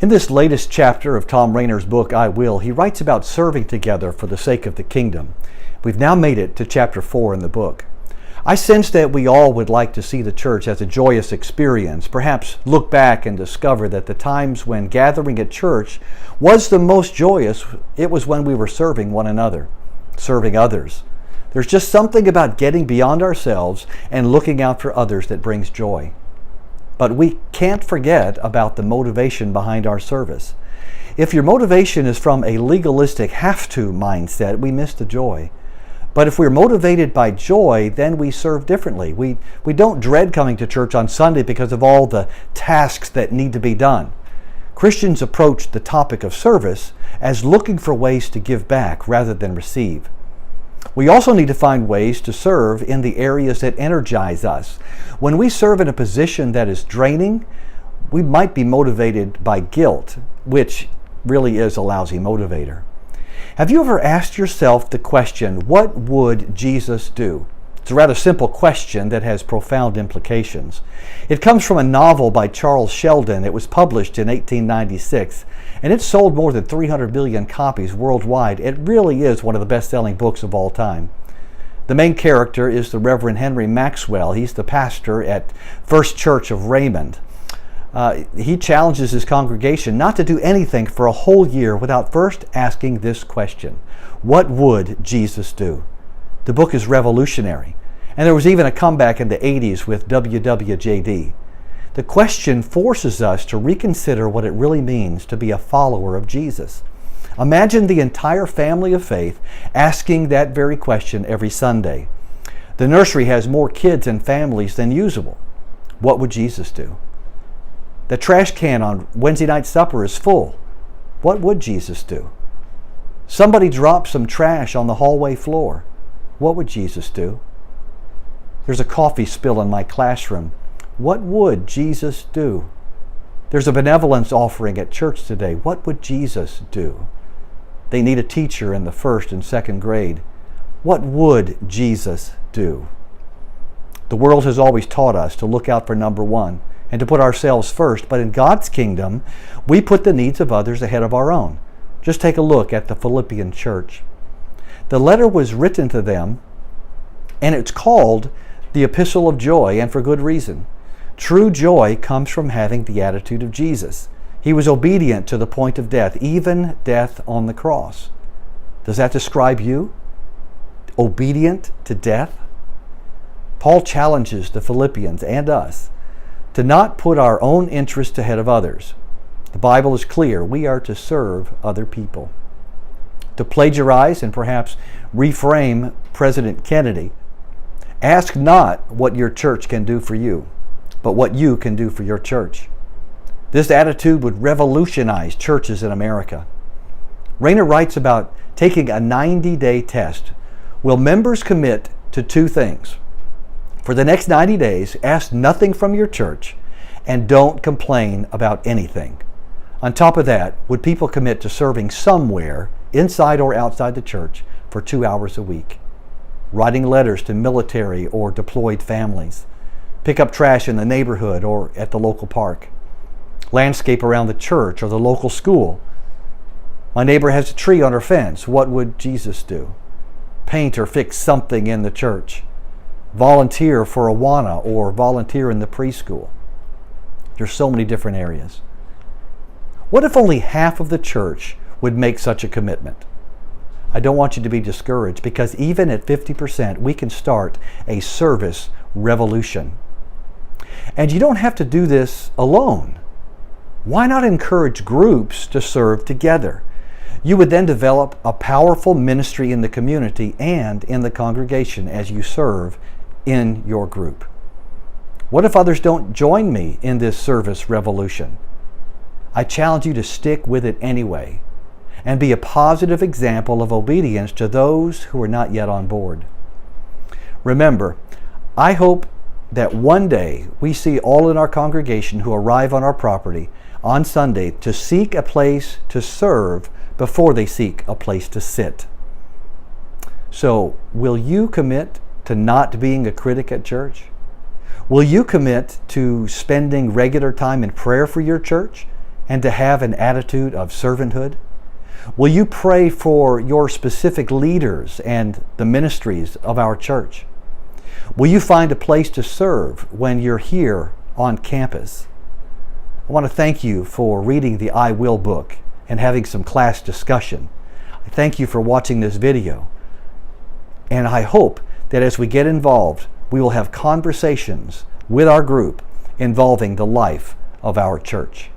In this latest chapter of Thom Rainer's book, I Will, he writes about serving together for the sake of the kingdom. We've now made it to chapter 4 in the book. I sense that we all would like to see the church as a joyous experience, perhaps look back and discover that the times when gathering at church was the most joyous, it was when we were serving one another, serving others. There's just something about getting beyond ourselves and looking out for others that brings joy. But we can't forget about the motivation behind our service. If your motivation is from a legalistic have-to mindset, we miss the joy. But if we're motivated by joy, then we serve differently. We don't dread coming to church on Sunday because of all the tasks that need to be done. Christians approach the topic of service as looking for ways to give back rather than receive. We also need to find ways to serve in the areas that energize us. When we serve in a position that is draining, we might be motivated by guilt, which really is a lousy motivator. Have you ever asked yourself the question, what would Jesus do? It's a rather simple question that has profound implications. It comes from a novel by Charles Sheldon. It was published in 1896, and it sold more than 300 million copies worldwide. It really is one of the best-selling books of all time. The main character is the Reverend Henry Maxwell. He's the pastor at First Church of Raymond. He challenges his congregation not to do anything for a whole year without first asking this question: what would Jesus do? The book is revolutionary, and there was even a comeback in the 80s with WWJD. The question forces us to reconsider what it really means to be a follower of Jesus. Imagine the entire family of faith asking that very question every Sunday. The nursery has more kids and families than usual. What would Jesus do? The trash can on Wednesday night supper is full. What would Jesus do? Somebody dropped some trash on the hallway floor. What would Jesus do? There's a coffee spill in my classroom. What would Jesus do? There's a benevolence offering at church today. What would Jesus do? They need a teacher in the first and second grade. What would Jesus do? The world has always taught us to look out for number one and to put ourselves first, but in God's kingdom, we put the needs of others ahead of our own. Just take a look at the Philippian church. The letter was written to them, and it's called the Epistle of Joy, and for good reason. True joy comes from having the attitude of Jesus. He was obedient to the point of death, even death on the cross. Does that describe you? Obedient to death? Paul challenges the Philippians and us to not put our own interest ahead of others. The Bible is clear. We are to serve other people. To plagiarize and perhaps reframe President Kennedy, ask not what your church can do for you, but what you can do for your church. This attitude would revolutionize churches in America. Rainer writes about taking a 90-day test. Will members commit to two things? For the next 90 days, ask nothing from your church and don't complain about anything. On top of that, would people commit to serving somewhere, inside or outside the church, for 2 hours a week? Writing letters to military or deployed families. Pick up trash in the neighborhood or at the local park. Landscape around the church or the local school. My neighbor has a tree on her fence. What would Jesus do? Paint or fix something in the church. Volunteer for Awana or volunteer in the preschool. There's so many different areas. What if only half of the church would make such a commitment? I don't want you to be discouraged, because even at 50%, we can start a service revolution. And you don't have to do this alone. Why not encourage groups to serve together? You would then develop a powerful ministry in the community and in the congregation as you serve in your group. What if others don't join me in this service revolution? I challenge you to stick with it anyway and be a positive example of obedience to those who are not yet on board. Remember, I hope that one day we see all in our congregation who arrive on our property on Sunday to seek a place to serve before they seek a place to sit. So, will you commit to not being a critic at church? Will you commit to spending regular time in prayer for your church and to have an attitude of servanthood? Will you pray for your specific leaders and the ministries of our church? Will you find a place to serve when you're here on campus? I want to thank you for reading the I Will book and having some class discussion. I thank you for watching this video. And I hope that as we get involved, we will have conversations with our group involving the life of our church.